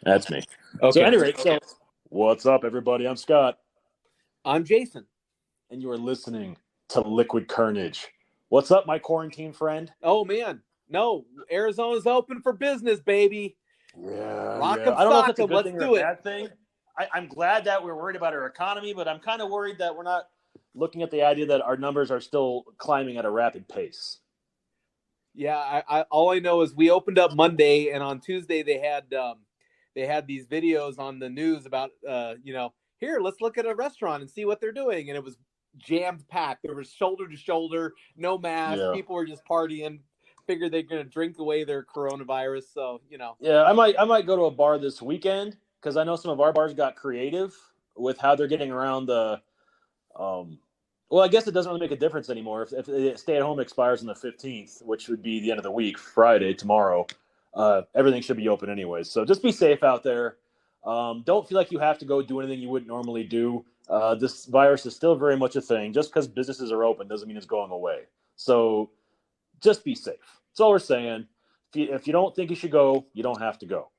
That's me. Okay. So anyway, what's up, everybody? I'm Scott. I'm Jason. And you are listening to Liquid Kernedge. What's up, my quarantine friend? Oh, man. No, Arizona's open for business, baby. Yeah. Rock 'em, I don't know if it's a sock 'em. good Let's thing or do a it. bad thing. I'm glad that we're worried about our economy, but I'm kind of worried that we're not looking at the idea that our numbers are still climbing at a rapid pace. Yeah, all I know is we opened up Monday, and on Tuesday they had these videos on the news about here, let's look at a restaurant and see what they're doing, and it was jammed packed. There was shoulder to shoulder, no mask. Yeah. People were just partying. Figured they're gonna drink away their coronavirus. So Yeah, I might go to a bar this weekend because I know some of our bars got creative with how they're getting around the. Well, I guess it doesn't really make a difference anymore if the stay-at-home expires on the 15th, which would be the end of the week, Friday, tomorrow. Everything should be open anyways. So just be safe out there. Don't feel like you have to go do anything you wouldn't normally do. This virus is still very much a thing. Just because businesses are open doesn't mean it's going away. So just be safe. That's all we're saying. If you don't think you should go, you don't have to go.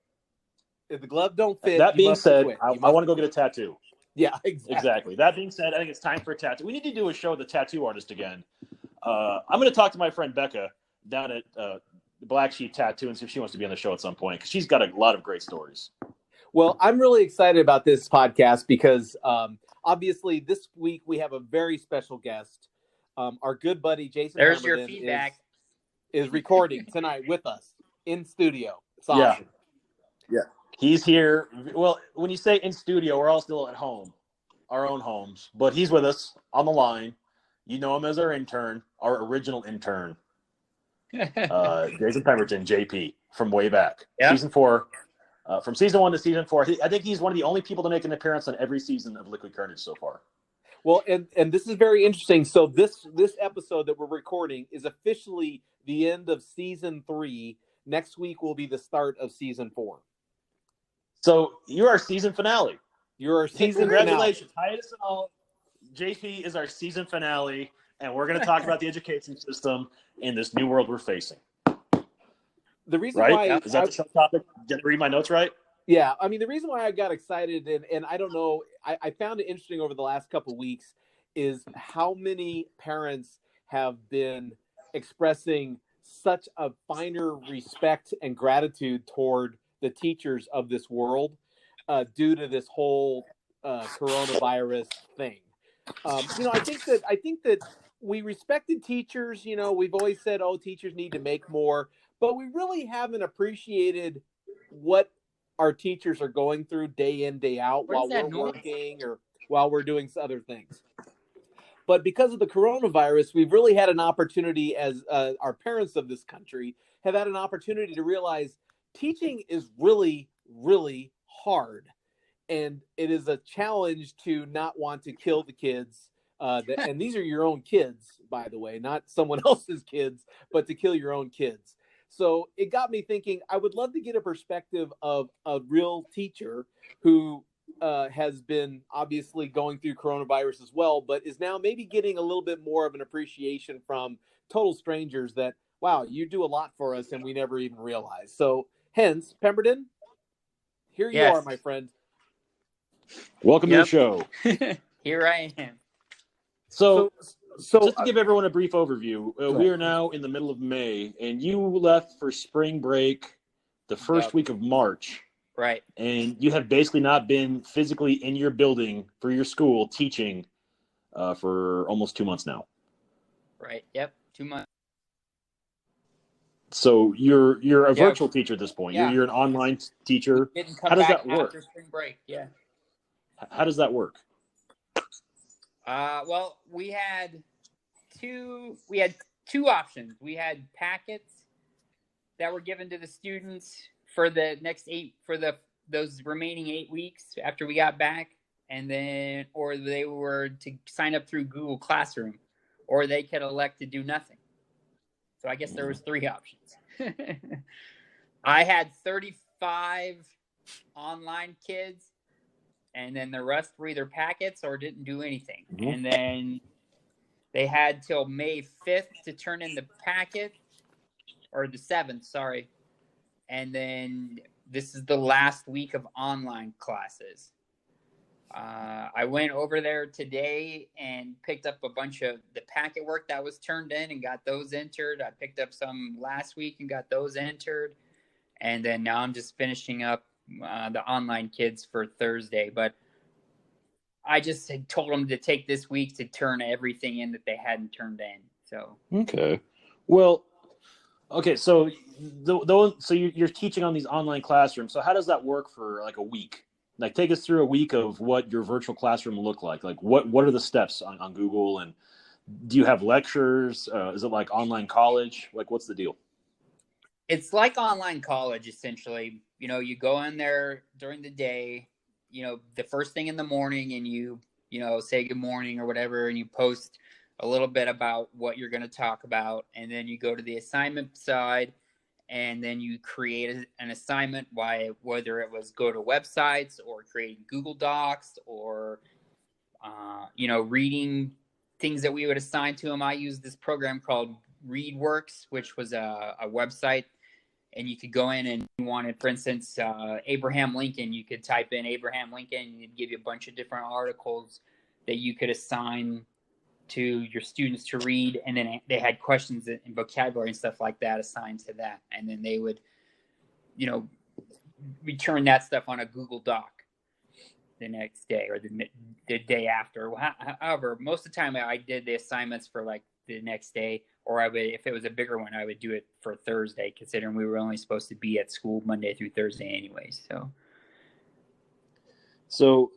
If the glove don't fit, that being said, I want to go get a tattoo. Yeah, exactly. That being said, I think it's time for a tattoo. We need to do a show with the tattoo artist again. I'm going to talk to my friend Becca down at the Black Sheep Tattoo and see if she wants to be on the show at some point because she's got a lot of great stories. Well, I'm really excited about this podcast because obviously this week we have a very special guest. Our good buddy Jason There's your feedback. Is recording tonight with us in studio. It's awesome. Yeah. He's here. Well, when you say in studio, we're all still at home, our own homes. But he's with us on the line. You know him as our intern, our original intern, Jason Pemberton, JP, from way back. Yep. Season 4. From season 1 to season 4. I think he's one of the only people to make an appearance on every season of Liquid Kernedge so far. Well, and this is very interesting. So this episode that we're recording is officially the end of season 3. Next week will be the start of season 4. So you're our season finale. You're our season Congratulations. Hiatus and all. JP is our season finale, and we're going to talk about the education system in this new world we're facing. The reason why is that the show topic? Did I read my notes right? Yeah, I mean, the reason why I got excited, and I don't know, I found it interesting over the last couple of weeks, is how many parents have been expressing such a finer respect and gratitude toward the teachers of this world due to this whole coronavirus thing. I think that we respected teachers. We've always said, oh, teachers need to make more, but we really haven't appreciated what our teachers are going through day in, day out while we're working or while we're doing other things. But because of the coronavirus, we've really had an opportunity as our parents of this country have had an opportunity to realize teaching is really, really hard. And it is a challenge to not want to kill the kids. And these are your own kids, by the way, not someone else's kids, but to kill your own kids. So it got me thinking, I would love to get a perspective of a real teacher who has been obviously going through coronavirus as well, but is now maybe getting a little bit more of an appreciation from total strangers that, wow, you do a lot for us and we never even realized. So hence, Pemberton, here you are, my friend. Welcome to the show. Here I am. So just to give everyone a brief overview, we are now in the middle of May, and you left for spring break the first week of March. Right. And you have basically not been physically in your building for your school teaching for almost 2 months now. Right. Yep. 2 months. So you're a virtual teacher at this point. Yeah. You're an online teacher. Didn't How come does back that work? after spring break. Yeah. How does that work? Well, we had two options. We had packets that were given to the students for the next those remaining 8 weeks after we got back, and then or they were to sign up through Google Classroom, or they could elect to do nothing. So I guess there was 3 options. I had 35 online kids, and then the rest were either packets or didn't do anything. Mm-hmm. And then they had till May 5th to turn in the packet, or the 7th, sorry. And then this is the last week of online classes. I went over there today and picked up a bunch of the packet work that was turned in and got those entered. I picked up some last week and got those entered. And then now I'm just finishing up the online kids for Thursday. But I just had told them to take this week to turn everything in that they hadn't turned in. So okay, well, okay, so so you're teaching on these online classrooms. So how does that work for like a week? Like, take us through a week of what your virtual classroom look like. Like, what are the steps on Google, and do you have lectures? Is it like online college? Like, what's the deal? it's like online college, essentially. You go in there during the day, the first thing in the morning, and you say good morning or whatever, and you post a little bit about what you're going to talk about. And then you go to the assignment side, and then you create an assignment, whether it was go to websites or create Google Docs or, reading things that we would assign to them. I use this program called ReadWorks, which was a website, and you could go in and you wanted, for instance, Abraham Lincoln. You could type in Abraham Lincoln, and it'd give you a bunch of different articles that you could assign to your students to read, and then they had questions and vocabulary and stuff like that assigned to that, and then they would, return that stuff on a Google Doc the next day or the day after. However, most of the time I did the assignments for like the next day, or I would, if it was a bigger one, I would do it for Thursday, considering we were only supposed to be at school Monday through Thursday anyway. So,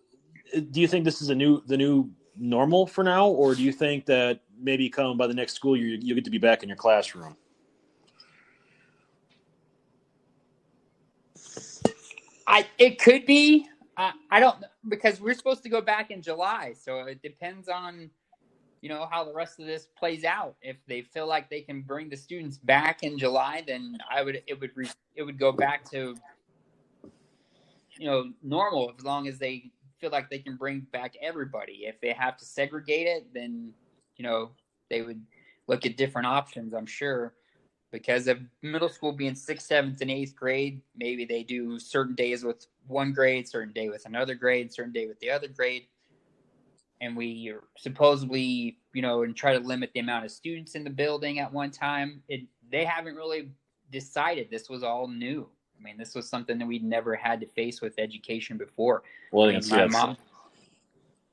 do you think this is the new normal for now, or do you think that maybe come by the next school year you get to be back in your classroom? It could be. I don't, because we're supposed to go back in July, so it depends on how the rest of this plays out. If they feel like they can bring the students back in July, then it would go back to normal, as long as they feel like they can bring back everybody. If they have to segregate it, then they would look at different options, I'm sure. Because of middle school being 6th, 7th, and 8th grade, maybe they do certain days with one grade, certain day with another grade, certain day with the other grade. And we supposedly, and try to limit the amount of students in the building at one time. They haven't really decided. This was all new. I mean, this was something that we'd never had to face with education before. Well, my mom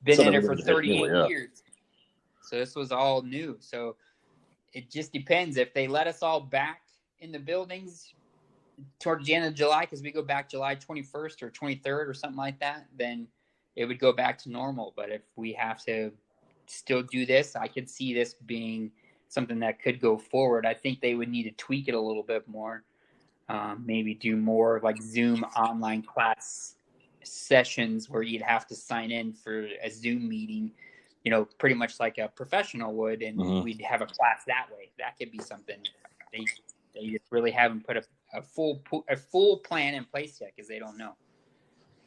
been in it for 38 years. So this was all new. So it just depends. If they let us all back in the buildings towards the end of July, because we go back July 21st or 23rd or something like that, then it would go back to normal. But if we have to still do this, I could see this being something that could go forward. I think they would need to tweak it a little bit more. Maybe do more like Zoom online class sessions where you'd have to sign in for a Zoom meeting, pretty much like a professional would, and we'd have a class that way. That could be something. They just really haven't put a full plan in place yet, because they don't know.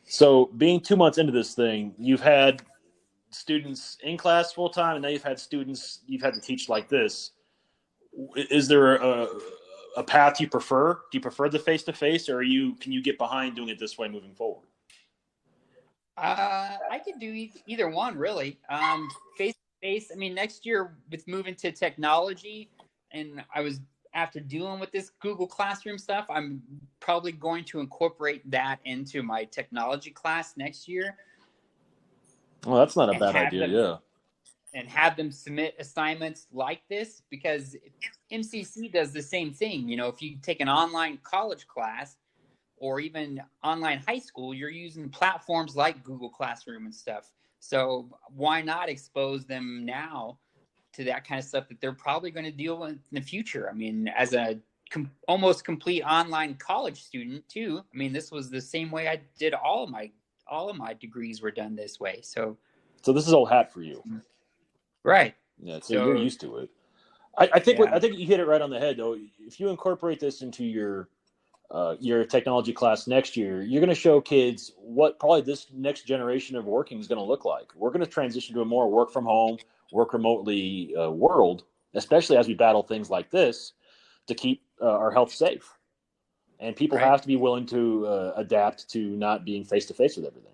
So, being 2 months into this thing, you've had students in class full time, and now you've had students you've had to teach like this. Is there a path you prefer? Do you prefer the face-to-face, or can you get behind doing it this way moving forward? I could do either one, really. Face-to-face, I mean, next year with moving to technology, and after dealing with this Google Classroom stuff, I'm probably going to incorporate that into my technology class next year. Well, that's not a bad idea, yeah. And have them submit assignments like this, because MCC does the same thing. If you take an online college class or even online high school, you're using platforms like Google Classroom and stuff. So why not expose them now to that kind of stuff that they're probably going to deal with in the future? I mean, as a almost complete online college student too, I mean, this was the same way I did all of my degrees were done this way. So this is old hat for you. Right. Yeah, so you're used to it. I think you hit it right on the head, though. If you incorporate this into your technology class next year, you're going to show kids what probably this next generation of working is going to look like. We're going to transition to a more work from home, work remotely world, especially as we battle things like this to keep our health safe. and people Right. have to be willing to adapt to not being face to face with everything.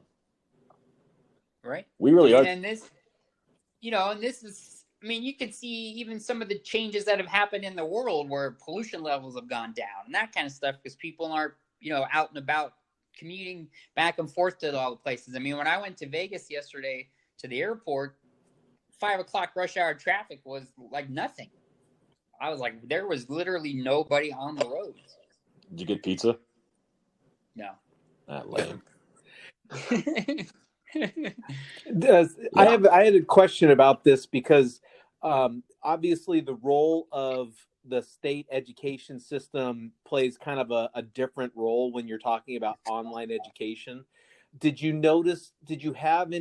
Right. We really are. And this, and this is, I mean, you can see even some of the changes that have happened in the world where pollution levels have gone down and that kind of stuff because people aren't, out and about commuting back and forth to all the places. I mean, when I went to Vegas yesterday to the airport, 5 o'clock rush hour traffic was like nothing. I was like, there was literally nobody on the roads. Did you get pizza? No. That lame. I had a question about this because obviously the role of the state education system plays kind of a different role when you're talking about online education. Did you have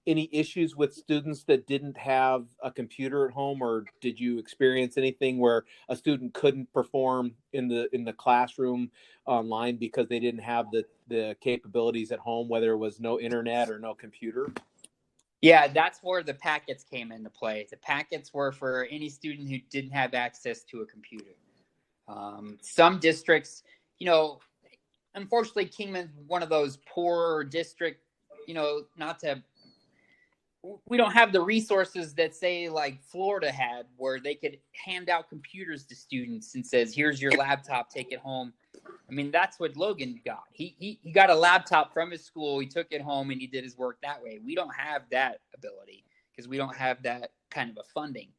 any issues with students that didn't have a computer at home, or did you experience anything where a student couldn't perform in the classroom online because they didn't have the capabilities at home, whether it was no internet or no computer? Yeah, that's where the packets came into play. The packets were for any student who didn't have access to a computer. Some districts, unfortunately, Kingman's one of those poor district, not to, we don't have the resources that say like Florida had, where they could hand out computers to students and says, here's your laptop, take it home. I mean, that's what Logan got. He got a laptop from his school. He took it home and he did his work that way. We don't have that ability because we don't have that kind of a funding,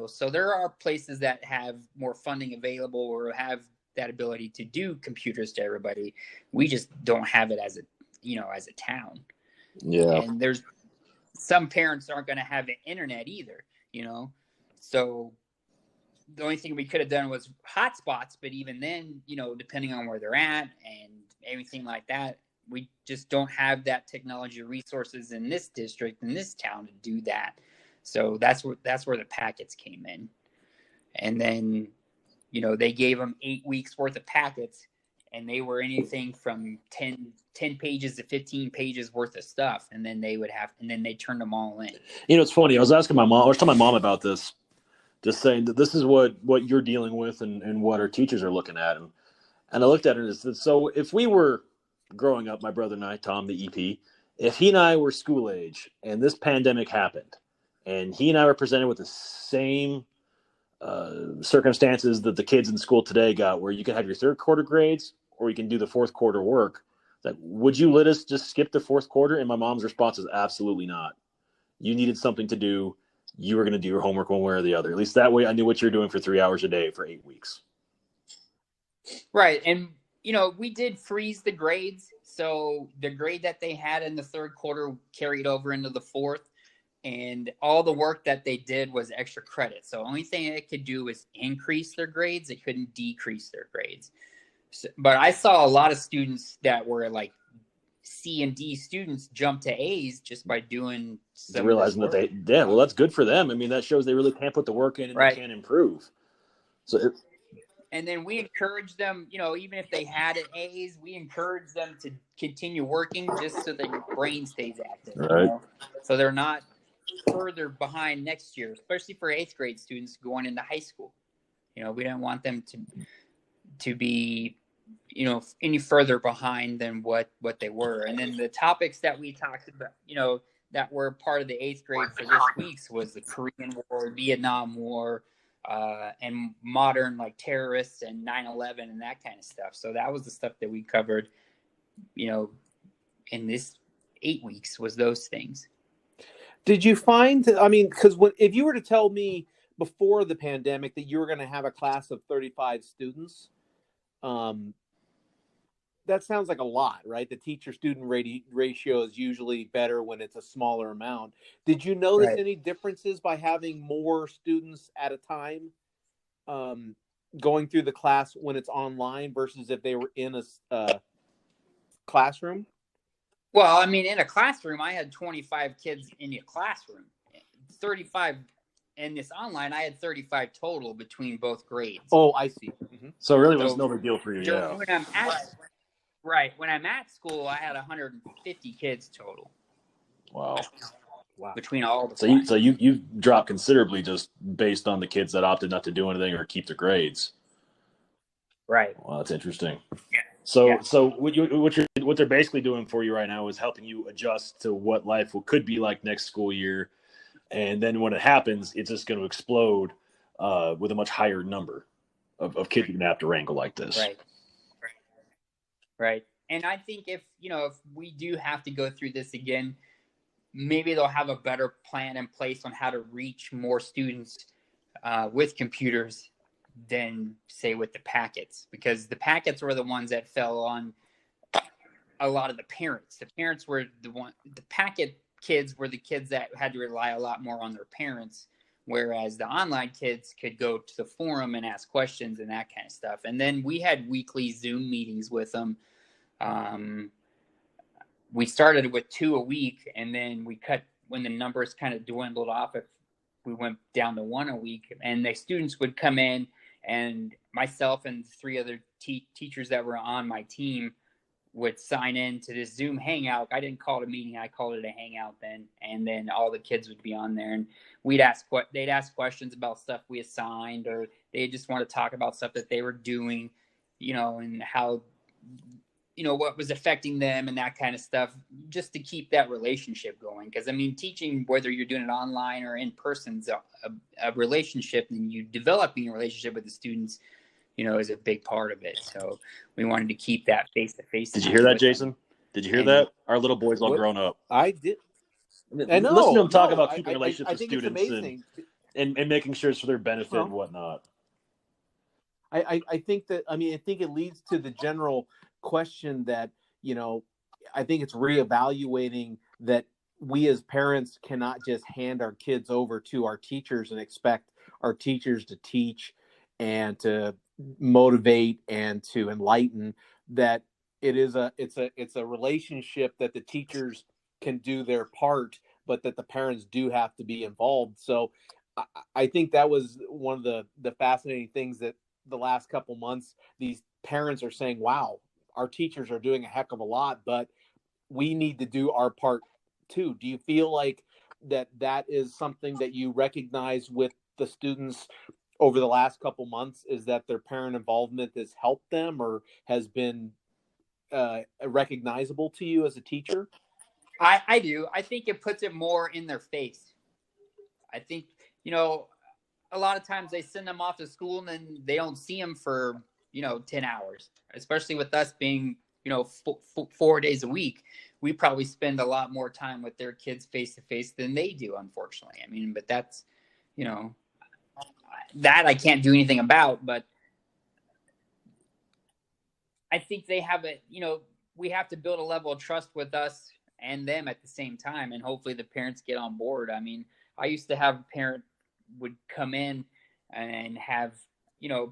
So there are places that have more funding available or have that ability to do computers to everybody. We just don't have it as a town. Yeah. And there's some parents aren't going to have the internet either, So the only thing we could have done was hotspots, but even then, depending on where they're at and everything like that, we just don't have that technology resources in this district, in this town to do that. So that's where the packets came in. And then, they gave them 8 weeks worth of packets, and they were anything from 10 pages to 15 pages worth of stuff. And then they turned them all in. It's funny. I was telling my mom about this, just saying that this is what you're dealing with and what our teachers are looking at. And I looked at it and said, so if we were growing up, my brother and I, Tom, the EP, if he and I were school age and this pandemic happened and he and I were presented with the same circumstances that the kids in school today got, where you can have your third quarter grades or you can do the fourth quarter work, like, would you let us just skip the fourth quarter? And my mom's response is absolutely not. You needed something to do. You were going to do your homework one way or the other. At least that way I knew what you're doing for 3 hours a day for 8 weeks. Right. And, we did freeze the grades. So the grade that they had in the third quarter carried over into the fourth. And all the work that they did was extra credit. So the only thing it could do was increase their grades. It couldn't decrease their grades. So, but I saw a lot of students that were like C and D students jump to A's just by doing some realizing that well, that's good for them. I mean, that shows they really can't put the work in and right. They can improve. So and then we encourage them, even if they had an A's, we encourage them to continue working just so their brain stays active. Right. So they're not further behind next year, especially for 8th grade students going into high school. We don't want them to be, any further behind than what they were. And then the topics that we talked about, that were part of the 8th grade for this week's was the Korean War, Vietnam War, and modern like terrorists and 9/11 and that kind of stuff. So that was the stuff that we covered, in this 8 weeks was those things. Did you find, because if you were to tell me before the pandemic that you were going to have a class of 35 students, that sounds like a lot, right? The teacher-student ratio is usually better when it's a smaller amount. Did you notice any differences by having more students at a time going through the class when it's online versus if they were in a classroom? Well, in a classroom, I had 25 kids in a classroom. 35 in this online, I had 35 total between both grades. Oh, I see. Mm-hmm. So it really was no big deal for you, yeah. When I'm at school, I had 150 kids total. Wow. Between all the so you've dropped considerably just based on the kids that opted not to do anything or keep their grades. Right. Well, that's interesting. Yeah. So, Yeah. so what they're basically doing for you right now is helping you adjust to what life could be like next school year, and then when it happens, it's just going to explode with a much higher number of kids you're going to have to wrangle like this. Right. Right. And I think if we do have to go through this again, maybe they'll have a better plan in place on how to reach more students with computers than, say, with the packets, because the packets were the ones that fell on a lot of the parents. The parents were the packet kids were the kids that had to rely a lot more on their parents, whereas the online kids could go to the forum and ask questions and that kind of stuff. And then we had weekly Zoom meetings with them. We started with 2 a week, and then we cut when the numbers kind of dwindled off. If we went down to 1 a week, and the students would come in, and myself and 3 other teachers that were on my team would sign in to this Zoom hangout. I didn't call it a meeting; I called it a hangout then. And then all the kids would be on there, and they'd ask questions about stuff we assigned, or they just want to talk about stuff that they were doing, and how, what was affecting them and that kind of stuff, just to keep that relationship going. Because, I mean, teaching, whether you're doing it online or in person, is a relationship, and you developing a relationship with the students, is a big part of it. So we wanted to keep that face-to-face. Did you hear that, Jason? Did you hear that? Our little boy's all grown up. I did. I know. Listen to him talk No, about keeping relationships I with think it's students amazing. and making sure it's for their benefit Well, and whatnot. I think that, I think it leads to the general question that, I think it's reevaluating that we as parents cannot just hand our kids over to our teachers and expect our teachers to teach and to motivate and to enlighten. That it's a relationship that the teachers can do their part, but that the parents do have to be involved. So I think that was one of the fascinating things that the last couple months, these parents are saying, wow, our teachers are doing a heck of a lot, but we need to do our part too. Do you feel like that is something that you recognize with the students over the last couple months, is that their parent involvement has helped them or has been recognizable to you as a teacher? I do. I think it puts it more in their face. I think, a lot of times they send them off to school and then they don't see them for, 10 hours, especially with us being, 4 days a week. We probably spend a lot more time with their kids face to face than they do, unfortunately. I mean, but that's, that I can't do anything about, but I think they have we have to build a level of trust with us and them at the same time. And hopefully the parents get on board. I mean, I used to have a parent would come in and have,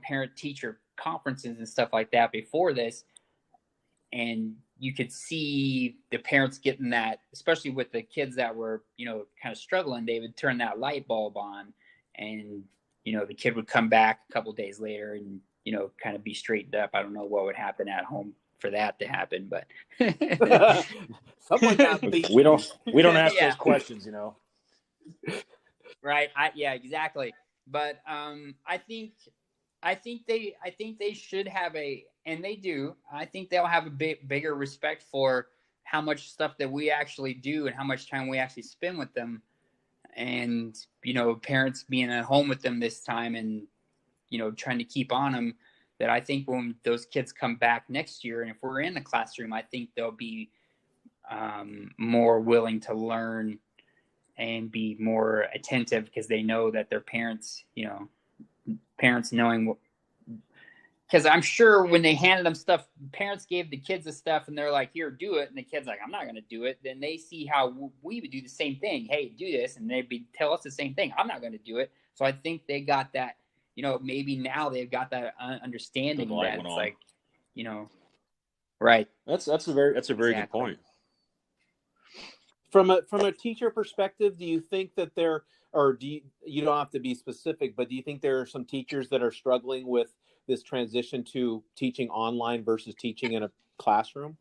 parent teacher conferences and stuff like that before this. And you could see the parents getting that, especially with the kids that were, kind of struggling. They would turn that light bulb on, and, the kid would come back a couple of days later and, kind of be straightened up. I don't know what would happen at home for that to happen, but Someone got beat. We don't ask those questions, Right. Yeah, exactly. But I think they should have and they do. I think they'll have a bigger respect for how much stuff that we actually do and how much time we actually spend with them. And, parents being at home with them this time and, trying to keep on them, that I think when those kids come back next year, and if we're in the classroom, I think they'll be more willing to learn and be more attentive, because they know that their parents, parents knowing what, because I'm sure when they handed them stuff, parents gave the kids the stuff and they're like, here, do it. And the kid's like, I'm not going to do it. Then they see how we would do the same thing. Hey, do this. And they'd tell us the same thing. I'm not going to do it. So I think they got that, maybe now they've got that understanding that it's like, right. That's a very good point. From a teacher perspective, do you think that you don't have to be specific, but do you think there are some teachers that are struggling with this transition to teaching online versus teaching in a classroom?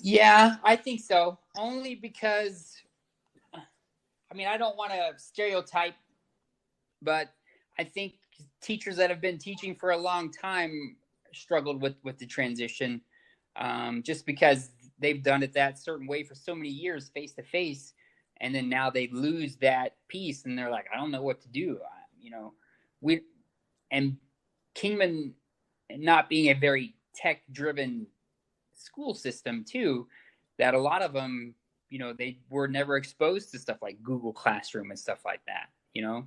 Yeah, I think so. Only because, I don't want to stereotype, but I think teachers that have been teaching for a long time struggled with the transition, just because they've done it that certain way for so many years, face to face, and then now they lose that piece, and they're like, I don't know what to do. We and Kingman not being a very tech driven school system too, that a lot of them, they were never exposed to stuff like Google Classroom and stuff like that.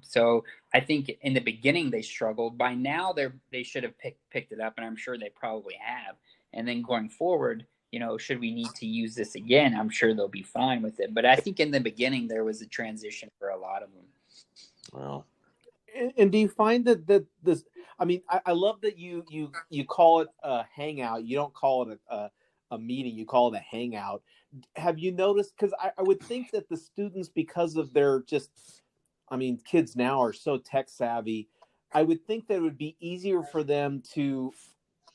So I think in the beginning they struggled. By now they should have picked it up, and I'm sure they probably have. And then going forward, should we need to use this again, I'm sure they'll be fine with it. But I think in the beginning there was a transition for a lot of them. Well, and do you find that this? I mean, I love that you call it a hangout. You don't call it a meeting. You call it a hangout. Have you noticed? Because I would think that the students, because of their kids now are so tech savvy. I would think that it would be easier for them to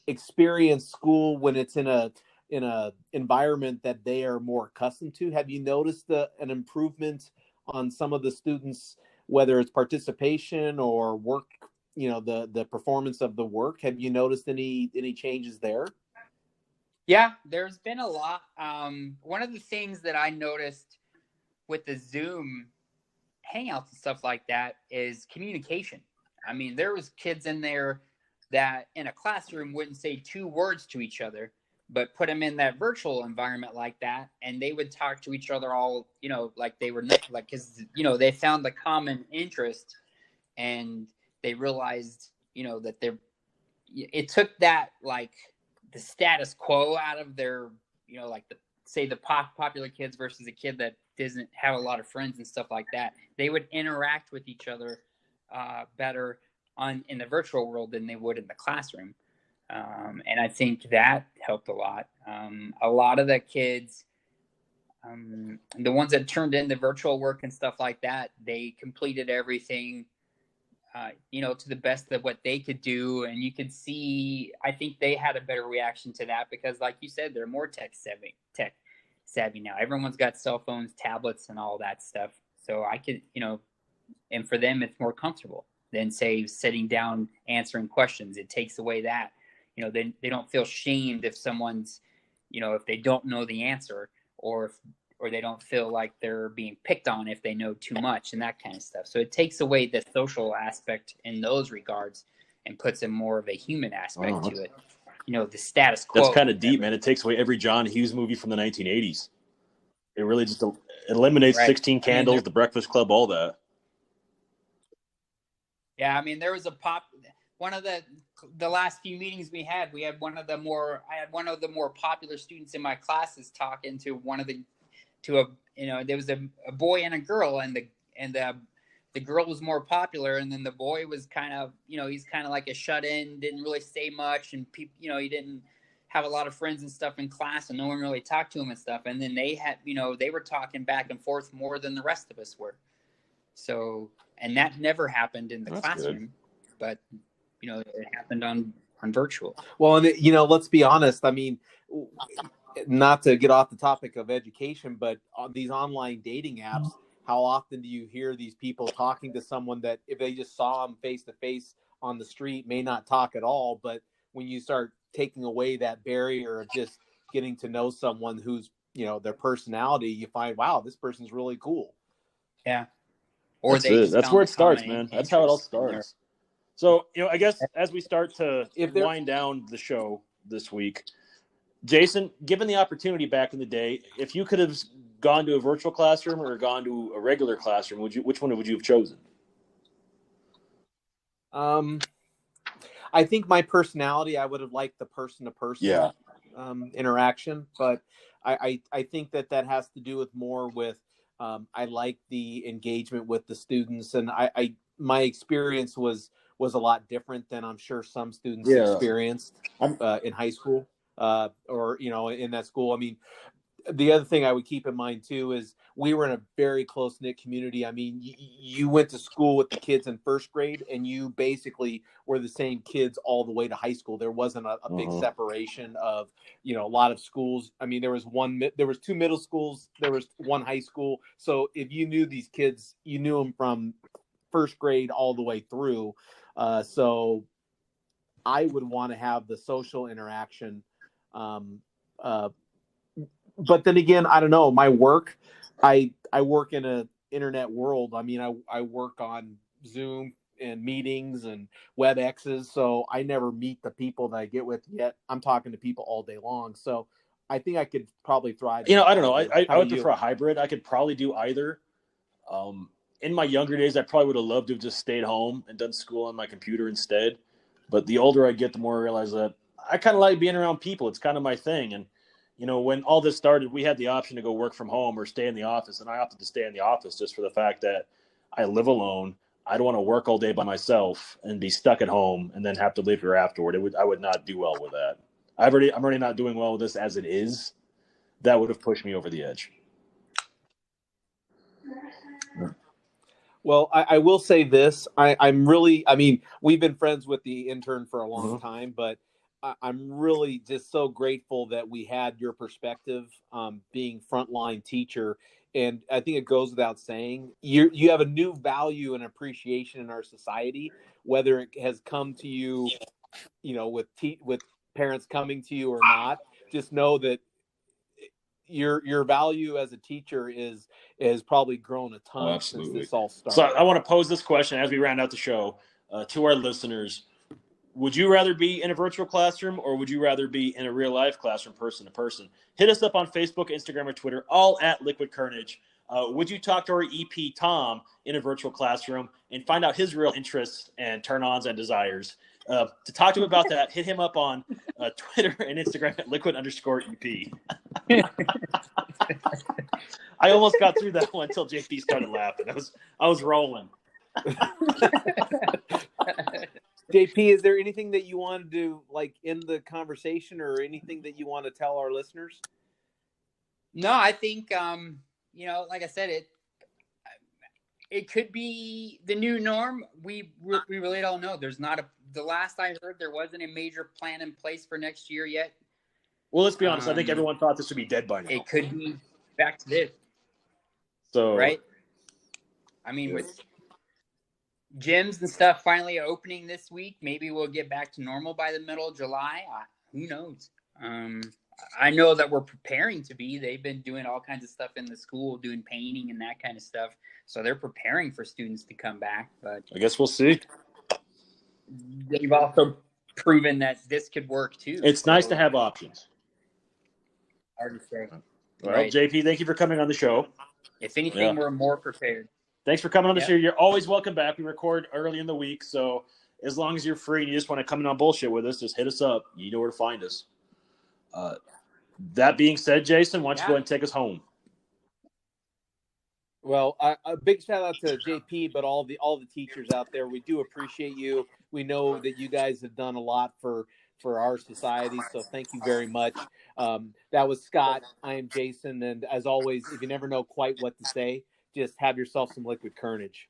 experience school when it's in a environment that they are more accustomed to. Have you noticed an improvement on some of the students, whether it's participation or work, the performance of the work? Have you noticed any changes there? Yeah, there's been a lot. One of the things that I noticed with the Zoom hangouts and stuff like that is communication. I mean, there was kids in there that in a classroom wouldn't say 2 words to each other, but put them in that virtual environment like that, and they would talk to each other all, like they were like, because they found the common interest, and they realized, that it took that, like, the status quo out of their, like the popular kids versus a kid that doesn't have a lot of friends and stuff like that. They would interact with each other better in the virtual world than they would in the classroom. And I think that helped a lot. A lot of the kids, the ones that turned in the virtual work and stuff like that, they completed everything, to the best of what they could do. And you could see, I think they had a better reaction to that because, like you said, they're more tech savvy now. Everyone's got cell phones, tablets, and all that stuff. So I could, and for them, it's more comfortable than, say, sitting down, answering questions. It takes away that, they don't feel shamed if someone's, if they don't know the answer, or they don't feel like they're being picked on if they know too much and that kind of stuff. So it takes away the social aspect in those regards and puts in more of a human aspect to it. The status quo. That's kind of deep, man. It takes away every John Hughes movie from the 1980s. It really just eliminates 16 Candles, The Breakfast Club, all that. Yeah, I mean, there was one of the last few meetings we had one of the more popular students in my classes talking to there was a boy and a girl, and the girl was more popular, and then the boy was kind of, he's kind of like a shut-in, didn't really say much, and people, he didn't have a lot of friends and stuff in class, and no one really talked to him and stuff. And then they had, they were talking back and forth more than the rest of us were. So, and that never happened in the classroom, but it happened on virtual. Well, and let's be honest. I mean, not to get off the topic of education, but on these online dating apps, how often do you hear these people talking to someone that if they just saw them face to face on the street may not talk at all, but when you start taking away that barrier of just getting to know someone who's, their personality, you find, wow, this person's really cool. Yeah. Or that's where it starts, man. That's how it all starts. So, I guess as we start to wind down the show this week, Jason, given the opportunity back in the day, if you could have gone to a virtual classroom or gone to a regular classroom, which one would you have chosen? I think my personality, I would have liked the person-to-person interaction, but I think that has to do with more with I like the engagement with the students, and my experience was a lot different than I'm sure some students experienced in high school or in that school. I mean, the other thing I would keep in mind too is we were in a very close-knit community. I mean, you went to school with the kids in first grade, and you basically were the same kids all the way to high school. There wasn't a big separation of, a lot of schools. I mean, there was 2 middle schools, there was 1 high school. So if you knew these kids, you knew them from first grade all the way through. So I would want to have the social interaction. But then again, I don't know. My work, I work in a internet world. I mean, I work on Zoom and meetings and WebExes, so I never meet the people that I get with yet. I'm talking to people all day long, so I think I could probably thrive. I don't know. I would you? prefer a hybrid. I could probably do either. In my younger days, I probably would have loved to have just stayed home and done school on my computer instead. But the older I get, the more I realize that I kind of like being around people. It's kind of my thing. And, when all this started, we had the option to go work from home or stay in the office. And I opted to stay in the office just for the fact that I live alone. I don't want to work all day by myself and be stuck at home and then have to live here afterward. I would not do well with that. I'm already not doing well with this as it is. That would have pushed me over the edge. Well, I will say this. I mean, we've been friends with the intern for a long time, but I'm really just so grateful that we had your perspective, being frontline teacher. And I think it goes without saying, you have a new value and appreciation in our society, whether it has come to you, with parents coming to you or not. Just know that your value as a teacher has probably grown a ton since this all started. So I want to pose this question as we round out the show to our listeners. Would you rather be in a virtual classroom or would you rather be in a real life classroom, person to person? Hit us up on Facebook, Instagram, or Twitter, all at Liquid Kernedge. Would you talk to our EP, Tom, in a virtual classroom and find out his real interests and turn-ons and desires? To talk to him about that, hit him up on Twitter and Instagram at liquid_EP. I almost got through that one until JP started laughing. I was rolling. JP, is there anything that you want to end the conversation or anything that you want to tell our listeners? No, I think like I said, it could be the new norm. We really don't know. There's not the last I heard, there wasn't a major plan in place for next year yet. Well, let's be honest. I think everyone thought this would be dead by now. It could be back to this. So, right? I mean, with gyms and stuff finally opening this week, maybe we'll get back to normal by the middle of July. Who knows? I know that we're preparing to be. They've been doing all kinds of stuff in the school, doing painting and that kind of stuff. So they're preparing for students to come back. But I guess we'll see. They've also proven that this could work too. It's nice to have options. Hard to say. Well, right. JP, thank you for coming on the show. If anything, we're more prepared. Thanks for coming on the show. You're always welcome back. We record early in the week, so as long as you're free and you just want to come in on bullshit with us, just hit us up. You know where to find us. That being said, Jason, why don't you go ahead and take us home? Well, a big shout out to JP, but all the teachers out there. We do appreciate you. We know that you guys have done a lot for our society, so thank you very much. That was Scott. I am Jason, and as always, if you never know quite what to say, just have yourself some Liquid Kernedge.